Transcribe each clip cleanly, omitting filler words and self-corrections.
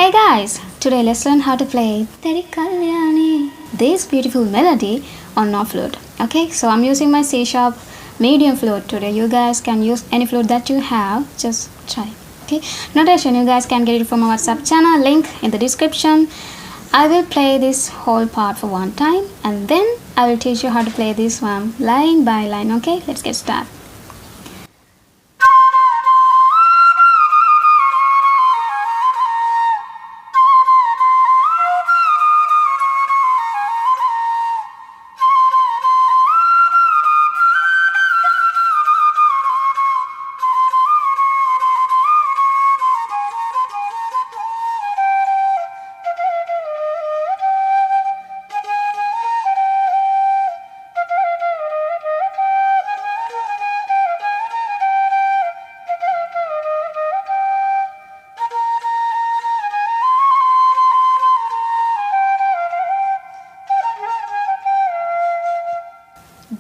Hey guys, today let's learn how to play Teri Kalyani, this beautiful melody on no flute. Okay, so I'm using my C sharp medium flute today. You guys can use any flute that you have, just try. Okay, notation you guys can get it from our WhatsApp channel, link in the description. I will play this whole part for one time and then I will teach you how to play this one line by line. Okay, let's get started.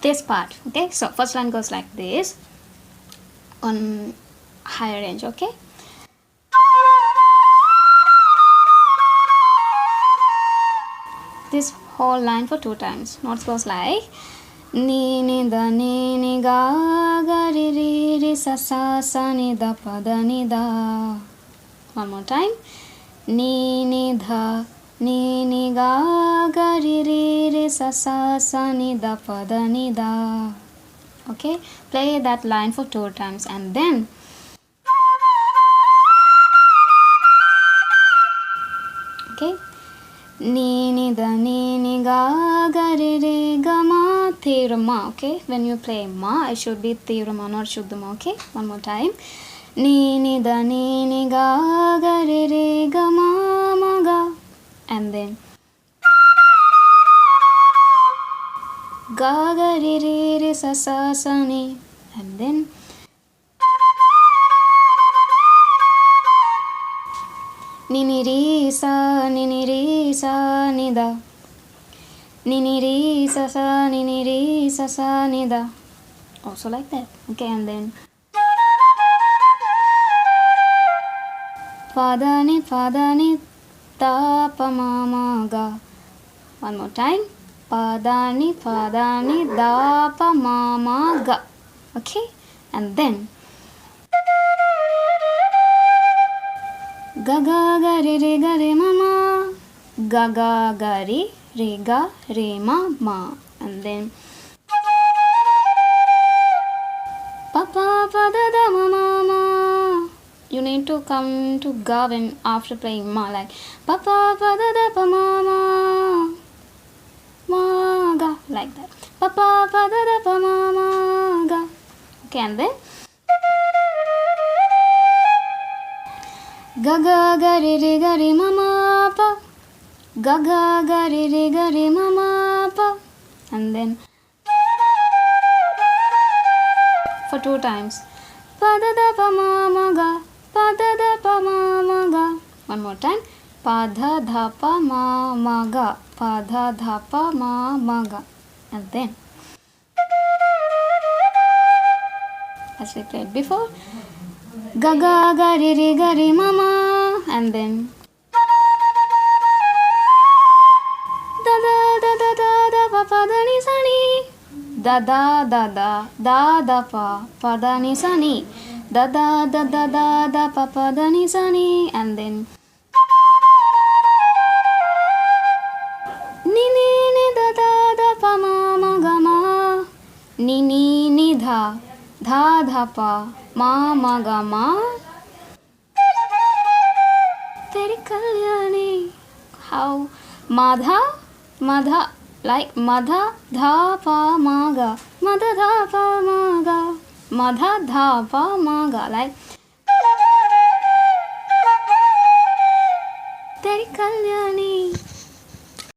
This part, okay, so first line goes like this on higher range. Okay, this whole line for two times. Notes goes like ni ni da ni ni ga ga ri ri ri sa sa sa ni da pa da ni da. One more time, ni ni dha ni ni ga ga ri ri ri sa sa sa ni da pa da ni da. Okay, play that line for two times and then okay, ni ni da ni ni ga ga ri ri ga ma thira ma. Okay, when you play ma it should be thira ma, not shuddha ma. Okay, one more time, ni ni da ni ni ga ga ri ri ga ma ma ga, and then ga ga ri ri ri sa sa sa ni, and then ni ni ri sa ni da, ni ni ri sa sa ni da, also like that. Okay, and then pa da ni da pa ma ma ga. One more time, pa da ni da pa ma ma ga. Okay, and then ga ga ga re ma ma, ga ga ga re ma ma, and then pa pa pa da da ma ma ma. You need to come to ga when after playing ma, like pa pa pa da da pa ma ma ma ga, like that. Pa pa pa da da pa ma ma ga. Okay, and then ga ga ga re ma ma pa, ga ga ga re ma ma pa, and then for two times, pa da da pa ma ma ga, pa da da pa ma ma ga. One more time, pa dha dha pa ma ma ga, pa dha dha pa ma ma ga, and then as we played before, ga ga ga re ma ma, and then da da pa pa da ni sa ni, da da pa da ni sa ni, da da pa pa da ni sa ni, and then ni ni da pa ma ma ga ma, ni ni dha pa ma ma ga ma. Teri Kalyani. How madha, like madha dha pa ma ga, madha dha pa ma ga, madha dha pa ma ga, like Teri Kalyani.